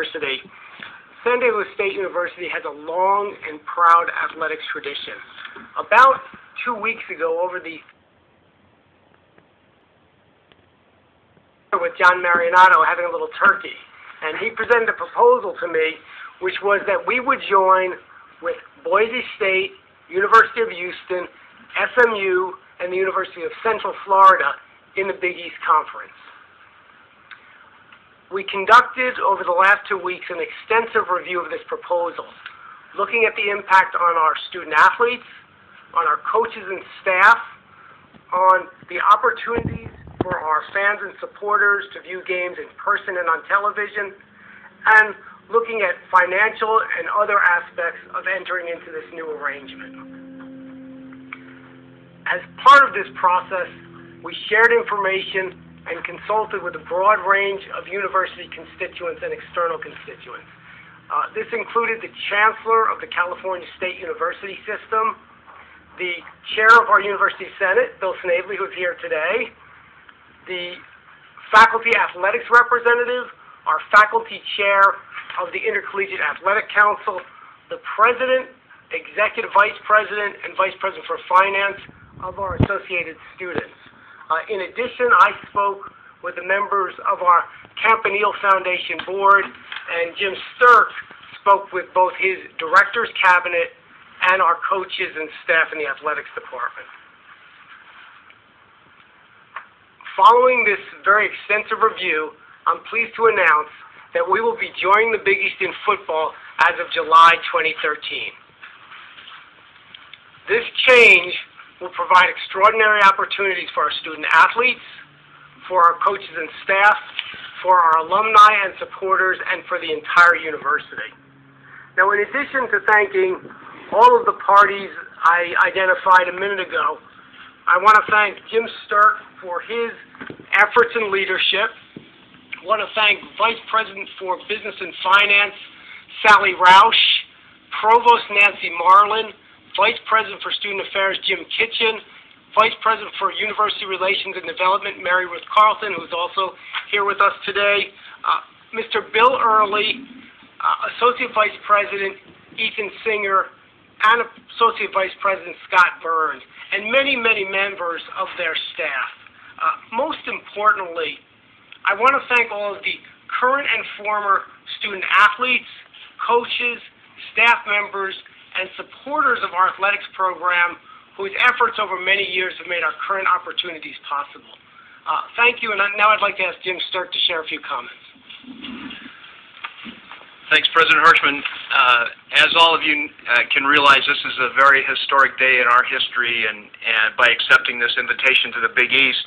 University. San Diego State University has a long and proud athletics tradition. About 2 weeks ago, over the with John Marionato having a little turkey, and he presented a proposal to me, which was that we would join with Boise State, University of Houston, SMU, and the University of Central Florida in the Big East Conference. We conducted, over the last 2 weeks, an extensive review of this proposal, looking at the impact on our student-athletes, on our coaches and staff, on the opportunities for our fans and supporters to view games in person and on television, and looking at financial and other aspects of entering into this new arrangement. As part of this process, we shared information and consulted with a broad range of university constituents and external constituents. This included the Chancellor of the California State University System, the Chair of our University Senate, Bill Snavely, who's here today, the Faculty Athletics Representative, our Faculty Chair of the Intercollegiate Athletic Council, the President, Executive Vice President, and Vice President for Finance of our Associated Students. In addition, I spoke with the members of our Campanile Foundation Board, and Jim Sterk spoke with both his Director's Cabinet and our coaches and staff in the athletics department. Following this very extensive review, I'm pleased to announce that we will be joining the Big East in football as of July 2013. This change will provide extraordinary opportunities for our student-athletes, for our coaches and staff, for our alumni and supporters, and for the entire university. Now, in addition to thanking all of the parties I identified a minute ago, I want to thank Jim Sterk for his efforts and leadership. I want to thank Vice President for Business and Finance, Sally Roush, Provost Nancy Marlin, Vice President for Student Affairs, Jim Kitchen, Vice President for University Relations and Development, Mary Ruth Carlton, who's also here with us today, Mr. Bill Early, Associate Vice President Ethan Singer, and Associate Vice President Scott Burns, and many, many members of their staff. Most importantly, I want to thank all of the current and former student-athletes, coaches, staff members, and supporters of our athletics program whose efforts over many years have made our current opportunities possible. Thank you, and now I'd like to ask Jim Sterk to share a few comments. Thanks, President Hirshman. As all of you can realize, this is a very historic day in our history, and by accepting this invitation to the Big East.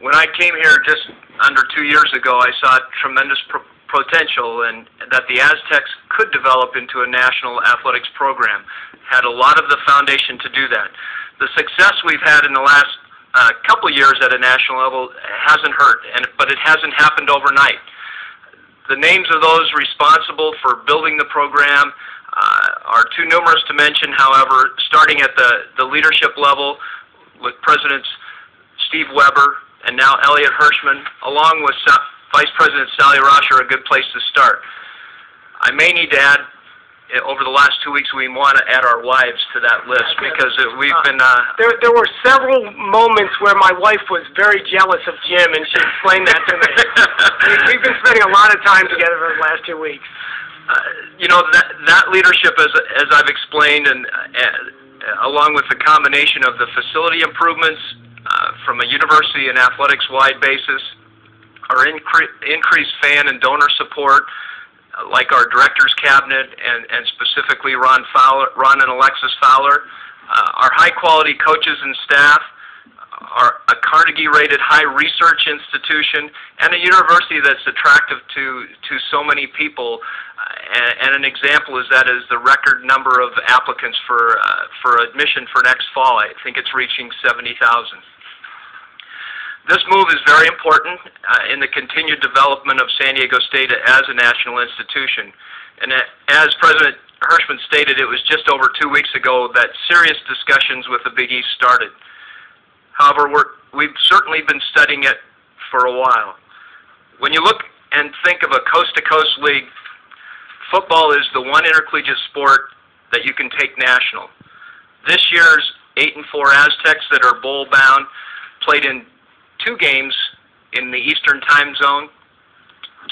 When I came here just under 2 years ago, I saw tremendous potential and that the Aztecs could develop into a national athletics program. Had a lot of the foundation to do that. The success we've had in the last couple years at a national level hasn't hurt, but it hasn't happened overnight. The names of those responsible for building the program are too numerous to mention. However, starting at the leadership level with Presidents Steve Weber and now Elliot Hirshman, along with Vice President Sally Roush, are a good place to start. I may need to add, over the last 2 weeks, we want to add our wives to that list because we've been... There were several moments where my wife was very jealous of Jim, and she explained that to me. We've been spending a lot of time together for the last 2 weeks. You know, that leadership, as I've explained, and along with the combination of the facility improvements from a university and athletics-wide basis, our increased fan and donor support, like our Director's Cabinet and specifically Ron and Alexis Fowler, our high-quality coaches and staff, a Carnegie-rated high research institution, and a university that's attractive to so many people. And an example is the record number of applicants for admission for next fall. I think it's reaching 70,000. This move is very important in the continued development of San Diego State as a national institution. And as President Hirshman stated, it was just over 2 weeks ago that serious discussions with the Big East started. However, we've certainly been studying it for a while. When you look and think of a coast-to-coast league football is the one intercollegiate sport that you can take national. This year's 8-4 Aztecs that are bowl-bound played in 2 games in the Eastern time zone,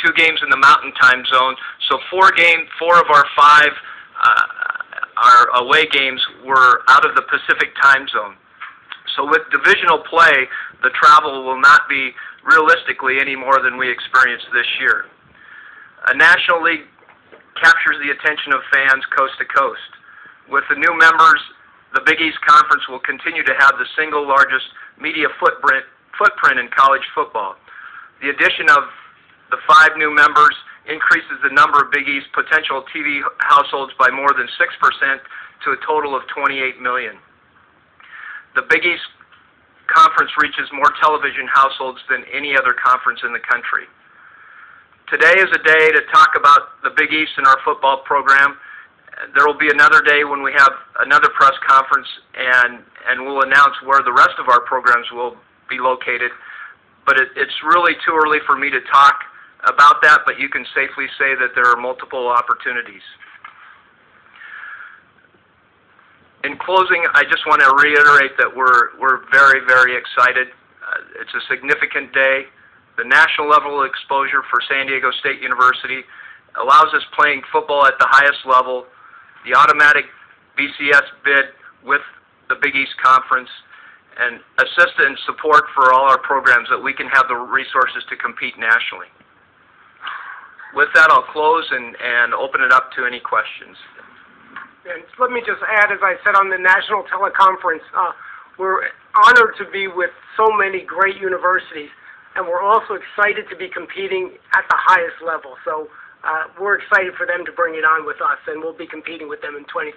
2 games in the Mountain time zone. So 4 of our 5 our away games were out of the Pacific time zone. So with divisional play, the travel will not be realistically any more than we experienced this year. A National League captures the attention of fans coast to coast. With the new members, the Big East Conference will continue to have the single largest media footprint in college football. The addition of the 5 new members increases the number of Big East potential TV households by more than 6% to a total of 28 million. The Big East Conference reaches more television households than any other conference in the country. Today is a day to talk about the Big East and our football program. There will be another day when we have another press conference, and we'll announce where the rest of our programs will be located. But it's really too early for me to talk about that, but you can safely say that there are multiple opportunities. In closing, I just want to reiterate that we're very, very excited. It's a significant day. The national level exposure for San Diego State University allows us playing football at the highest level, the automatic BCS bid with the Big East Conference, and assistance and support for all our programs that we can have the resources to compete nationally. With that, I'll close and open it up to any questions. And let me just add, as I said on the national teleconference, we're honored to be with so many great universities, and we're also excited to be competing at the highest level. So we're excited for them to bring it on with us, and we'll be competing with them in 2013.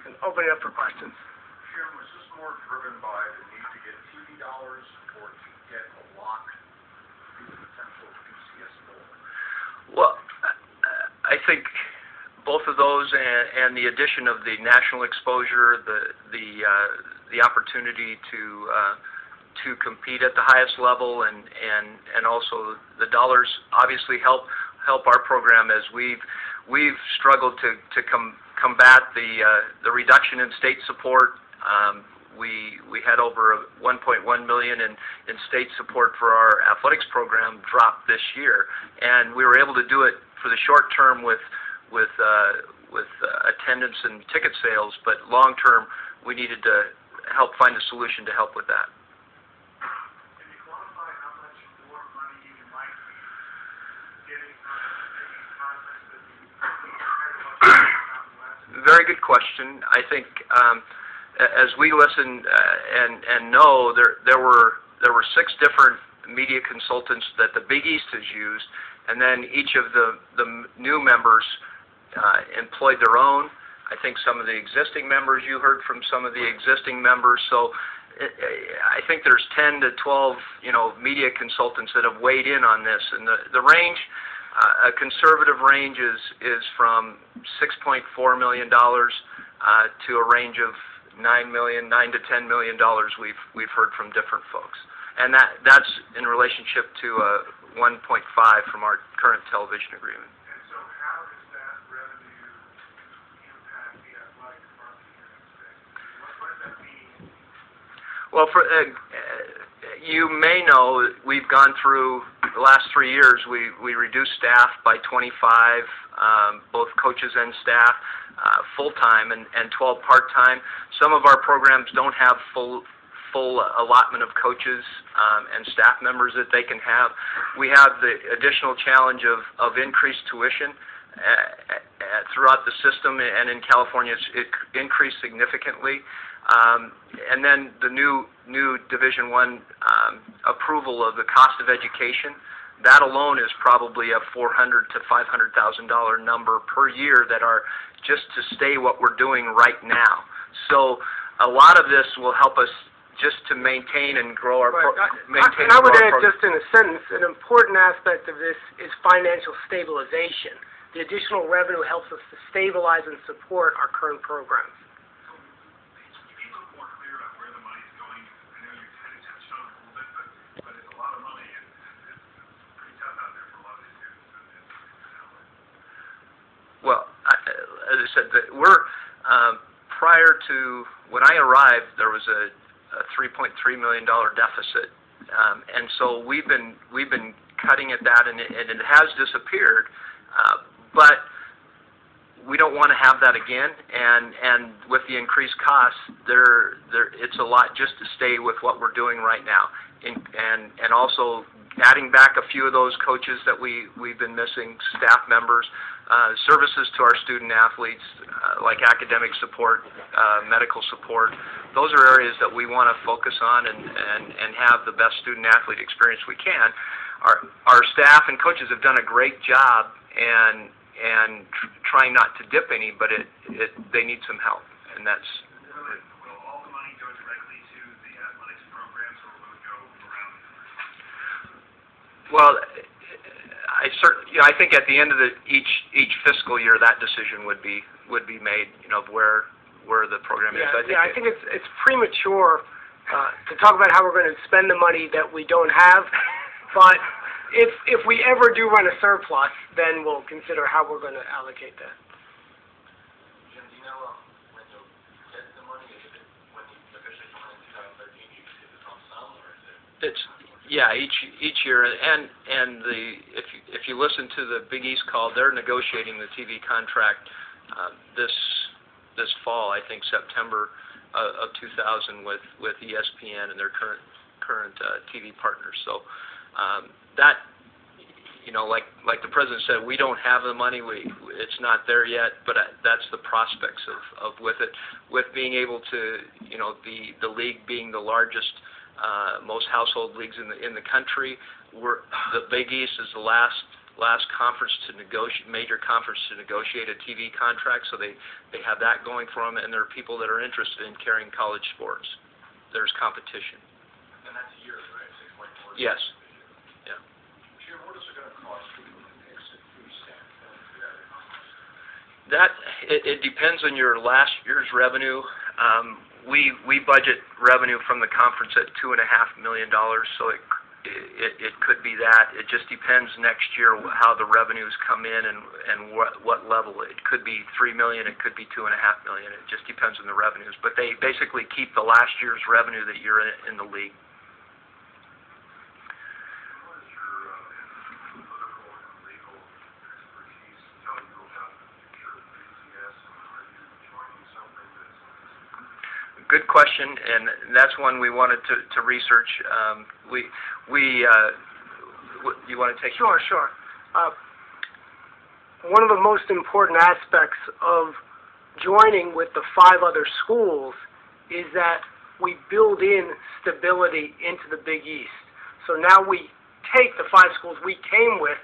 And open it up for questions. Chairman, was this more driven by the need to get TV dollars or to get a lock to the potential BCS bowl? Well, I think both of those and the addition of the national exposure, the opportunity to compete at the highest level, and also the dollars obviously help our program as we've struggled to combat the reduction in state support. We had over 1.1 million in state support for our athletics program drop this year, and we were able to do it for the short term with attendance and ticket sales, but long term we needed to help find a solution to help with that. Can you quantify how much more money you might be getting from the conference that you had last? Very good question. I think as we listen and know, there were 6 different media consultants that the Big East has used, and then each of the new members employed their own. I think some of the existing members, you heard from some of the existing members. So I think there's 10 to 12, media consultants that have weighed in on this. And the range, a conservative range is from $6.4 million to a range of $9 to $10 million. We've heard from different folks, and that's in relationship to 1.5 from our current television agreement. And so how does that revenue impact the athletic department here in the state? What does that mean? Well, you may know we've gone through the last 3 years. We reduced staff by 25, both coaches and staff, full-time and 12 part-time. Some of our programs don't have full allotment of coaches and staff members that they can have. We have the additional challenge of increased tuition throughout the system, and in California it increased significantly. And then the new Division I approval of the cost of education. That alone is probably a $400,000 to $500,000 number per year that are just to stay what we're doing right now. So a lot of this will help us just to maintain and grow our maintain. I would add, just in a sentence, an important aspect of this is financial stabilization. The additional revenue helps us to stabilize and support our current programs. Can you be a little more clear on where the money is going? I know you kind of touched on it a little bit, but it's a lot of money, and it's pretty tough out there for a lot of these students. Well, as I said, we're prior to when I arrived, there was a $3.3 million deficit, and so we've been cutting at that, and it has disappeared, but we don't want to have that again. And with the increased costs, it's a lot just to stay with what we're doing right now, and also adding back a few of those coaches that we've been missing, staff members, services to our student athletes, like academic support, medical support. Those are areas that we want to focus on and have the best student athlete experience we can. Our staff and coaches have done a great job and trying not to dip any, but they need some help, and that's. Will all the money go directly to the athletics programs, or will it go around? Well, I think at the end of each fiscal year, that decision would be made. Of where the program is. I think it's premature to talk about how we're going to spend the money that we don't have, but if we ever do run a surplus, then we'll consider how we're going to allocate that. Jim, do you know when you'll get the money? Is it when you officially come in 2013? You get the lump sum, or is it? Each year, and if you listen to the Big East call, they're negotiating the TV contract this fall. I think September of 2000 with ESPN and their current TV partners. So that, like the president said, we don't have the money. It's not there yet, but that's the prospects of with it, with being able to, the league being the largest, most household leagues in the country. The Big East is the last conference to negotiate, major conference to negotiate a TV contract, so they have that going for them, and there are people that are interested in carrying college sports. There's competition. And that's a year, right? 6.4. Yes. Yeah. Jim, what is it going to cost you to exit food stamp? That it depends on your last year's revenue. We budget revenue from the conference at $2.5 million, so it could be that. It just depends next year how the revenues come in and what level. It could be $3 million, it could be $2.5 million. It just depends on the revenues. But they basically keep the last year's revenue that you're in the league. What is your political and legal expertise tell you about the future of BCS, and are you joining something that's... Good question, and that's one we wanted to research. You want to take? Sure. One of the most important aspects of joining with the 5 other schools is that we build in stability into the Big East. So now we take the 5 schools we came with,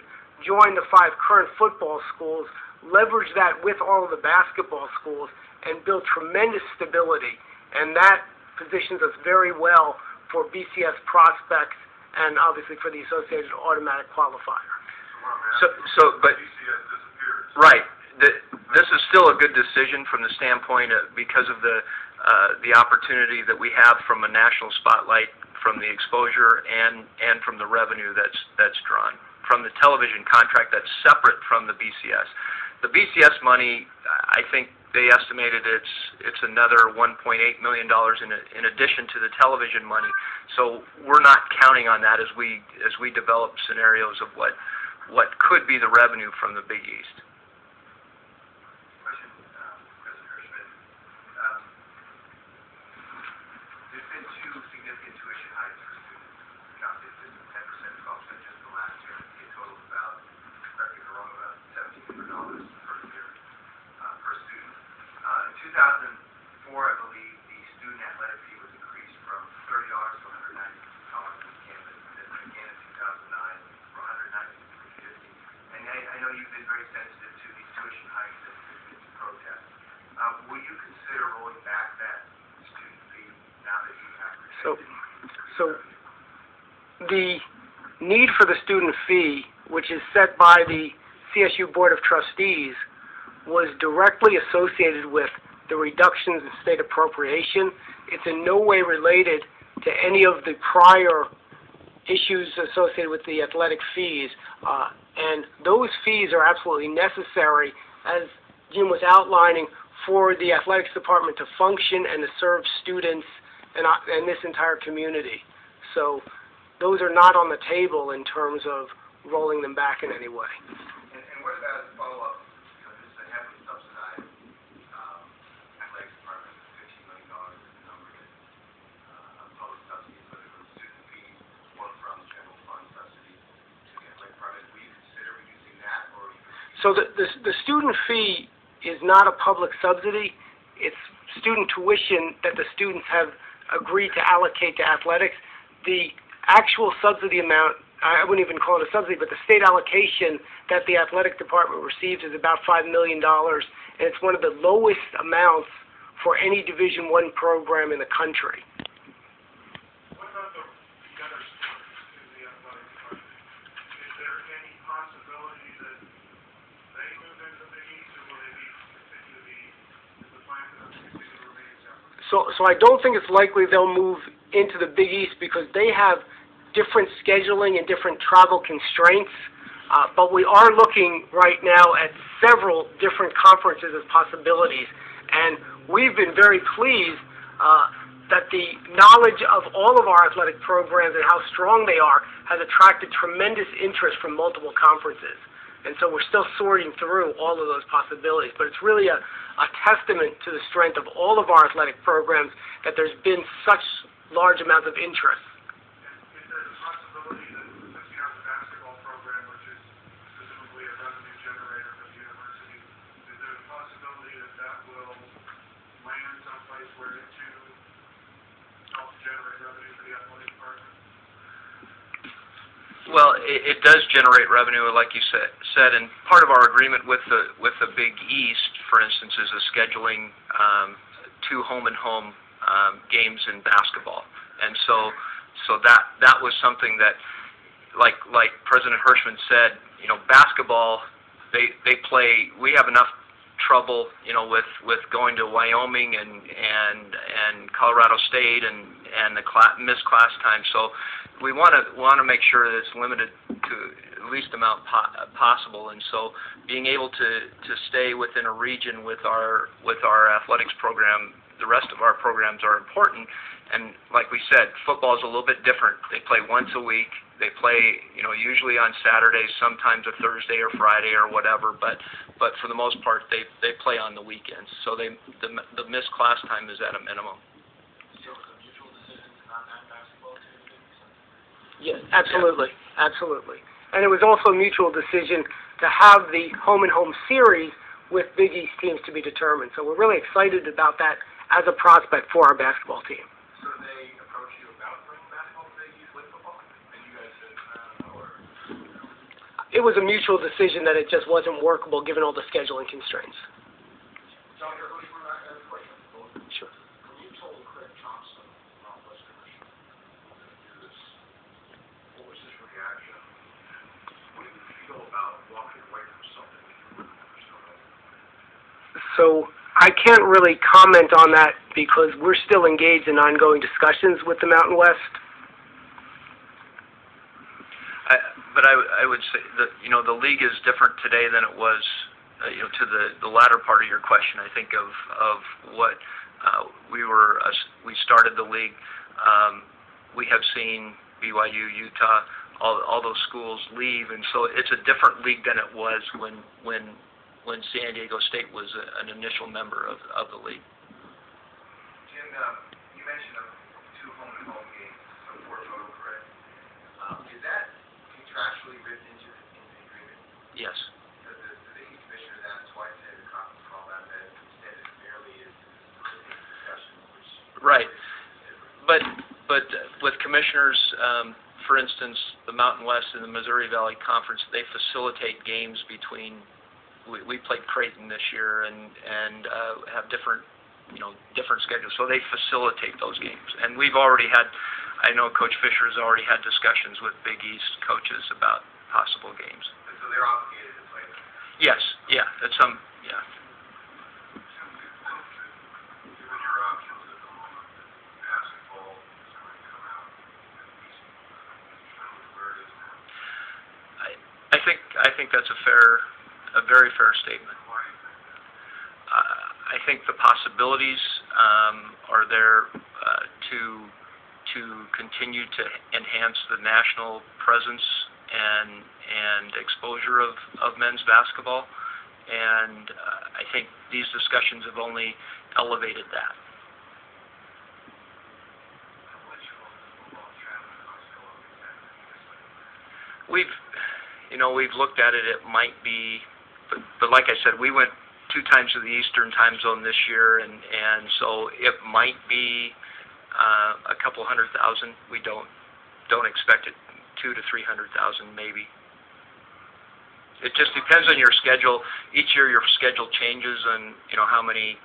join the 5 current football schools, leverage that with all of the basketball schools, and build tremendous stability. And that positions us very well for BCS prospects and obviously for the associated automatic qualifier. But BCS disappears. right, this is still a good decision from the standpoint because of the opportunity that we have from a national spotlight, from the exposure, and from the revenue that's drawn from the television contract that's separate from the BCS. The BCS money, I think they estimated it's another $1.8 million in addition to the television money. So we're not counting on that as we develop scenarios of what could be the revenue from the Big East. Question, President Hirshman. There's been 2 significant tuition hikes for students. Counted just 10%, 12% just the last year. A total of about, correct me if I'm wrong, about $1,700 per year per student. In 2004, I believe, the student athletic fee was increased from $30 to $190 in campus, and then again in 2009 from $190 to $350. And I know you've been very sensitive to these tuition hikes and to protests. Will you consider rolling back that student fee now that you have protected? So the need for the student fee, which is set by the CSU Board of Trustees, was directly associated with the reductions in state appropriation. It's in no way related to any of the prior issues associated with the athletic fees. And those fees are absolutely necessary, as Jim was outlining, for the athletics department to function and to serve students and this entire community. So those are not on the table in terms of rolling them back in any way. And what about as a follow-up? This is a heavily subsidized athletics department, $15 million is the number that public subsidies, whether it was student fees or from general fund subsidies to the athletic department. Will you consider reducing that, or? So the student fee is not a public subsidy. It's student tuition that the students have agreed to allocate to athletics. The actual subsidy amount, I wouldn't even call it a subsidy, but the state allocation that the athletic department receives is about $5 million, and it's one of the lowest amounts for any Division I program in the country. What about the other sports in the athletic department? Is there any possibility that they move into the East, or will they continue to be, is the plan for them to continue to remain separate? So I don't think it's likely they'll move into the Big East because they have different scheduling and different travel constraints. But we are looking right now at several different conferences as possibilities. And we've been very pleased that the knowledge of all of our athletic programs and how strong they are has attracted tremendous interest from multiple conferences. And so we're still sorting through all of those possibilities. But it's really a testament to the strength of all of our athletic programs that there's been such large amounts of interest. Is there a possibility that, since you have the basketball program, which is presumably a revenue generator for the university, is there a possibility that that will land someplace where it too helps generate revenue for the athletic department? Well, it does generate revenue, like you said, and part of our agreement with the Big East, for instance, is the scheduling 2 home-and-home games in basketball, and so that was something that, like President Hirshman said, basketball, they play. We have enough trouble, with going to Wyoming and Colorado State and the missed class time. So we want to make sure that it's limited to the least amount possible. And so being able to stay within a region with our athletics program, the rest of our programs are important. And like we said, football is a little bit different. They play once a week. They play, usually on Saturdays, sometimes a Thursday or Friday or whatever. But for the most part, they play on the weekends. So the missed class time is at a minimum. So it's a mutual decision to not add basketball to the game? Yes, absolutely, absolutely. And it was also a mutual decision to have the home-and-home series with Big East teams to be determined. So we're really excited about that as a prospect for our basketball team. So they approach you about bringing basketball to Big East with football, and you guys said, or? It was a mutual decision that it just wasn't workable given all the scheduling constraints. Dr. Hirshman, I have a question. Sure. When you told Craig Thompson, Northwest Commissioner, to do this, what was his reaction? What did you feel about walking away from something that you wouldn't understand? So I can't really comment on that because we're still engaged in ongoing discussions with the Mountain West. But I would say that the league is different today than it was to the latter part of your question. I think of what we started the league. We have seen BYU, Utah, all those schools leave, and so it's a different league than it was when San Diego State was an initial member of the league. Jim, you mentioned 2 home-and-home games, so 4 total, correct? Is that contractually written into the agreement? Yes. Because the Big East commissioners asked twice in the conference call about that, and instead it merely is discussion, which... Right. But with commissioners, for instance, the Mountain West and the Missouri Valley Conference, they facilitate games between. We played Creighton this year and have different schedules, so they facilitate those games. And we've already had, I know Coach Fisher has already had discussions with Big East coaches about possible games. And so they're obligated to play them? Yes, yeah, that's some, yeah. Given your options at the moment, basketball is going to come out at least where it is now. I think that's a very fair statement. I think the possibilities are there to continue to enhance the national presence and exposure of men's basketball, and I think these discussions have only elevated that. We've looked at it. It might be, but like I said, we went 2 times to the Eastern time zone this year, and so it might be a couple 100,000. We don't expect it 200,000 to 300,000 maybe. It just depends on your schedule. Each year your schedule changes, and how many,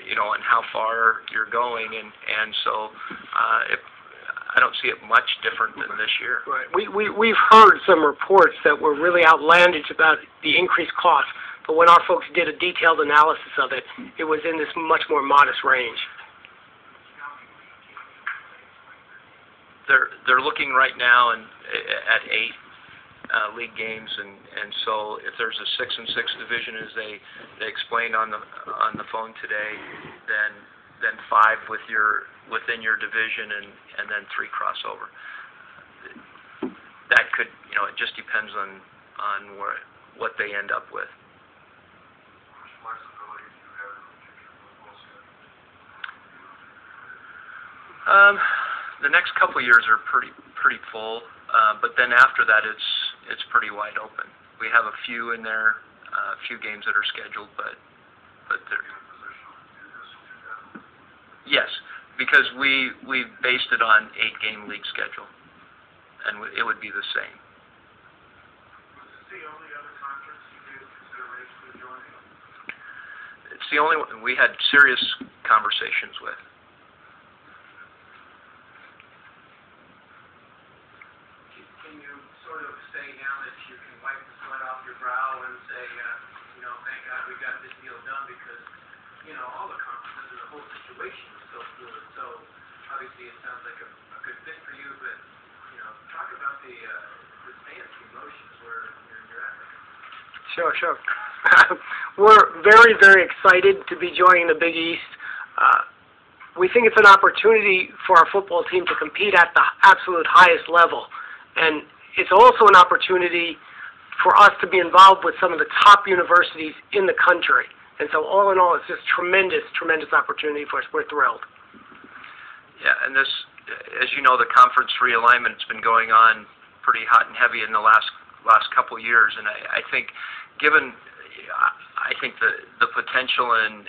and how far you're going, and so I don't see it much different than this year. Right. We've heard some reports that were really outlandish about the increased cost, but when our folks did a detailed analysis of it, it was in this much more modest range. They're looking right now at 8 league games, and so if there's a 6 and 6 division, as they explained on the phone today, then 5 within your division, and then 3 crossover. That could, it just depends on what they end up with. The next couple years are pretty full, but then after that it's pretty wide open. We have a few in there, a few games that are scheduled, but they're. Yes, because we based it on 8-game league schedule, and it would be the same. Was this the only other conference you gave consideration to joining? It's the only one we had serious conversations with. Can you sort of say now that you can wipe the sweat off your brow and say, thank God we got this deal done, because all the conferences and the whole situation is so fluid. So obviously it sounds like a good fit for you, but talk about the stance, the emotions where you're at. Sure. We're very, very excited to be joining the Big East. We think it's an opportunity for our football team to compete at the absolute highest level, and it's also an opportunity for us to be involved with some of the top universities in the country. And so all in all, it's just tremendous opportunity for us. We're thrilled. Yeah, and this, as you know, the conference realignment's been going on pretty hot and heavy in the last couple years, and I think, given the potential and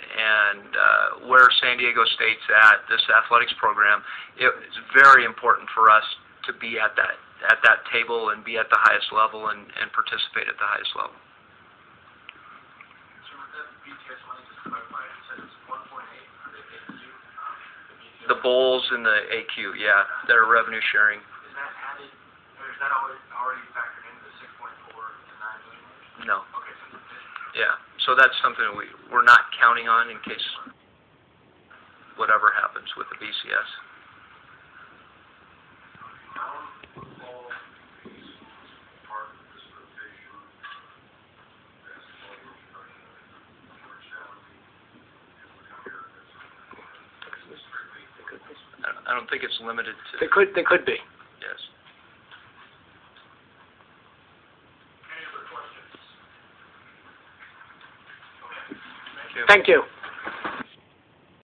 where San Diego State's at, this athletics program, it's very important for us to be at that table and be at the highest level and participate at the highest level. The bowls and the AQ, yeah, they're revenue sharing. Is that added, or is that already factored into the 6.4 to 9 million? No. Okay, so yeah, so that's something we're not counting on in case whatever happens with the BCS. I don't think it's limited to. They could be. Yes. any other questions? Okay. Thank you. Thank you.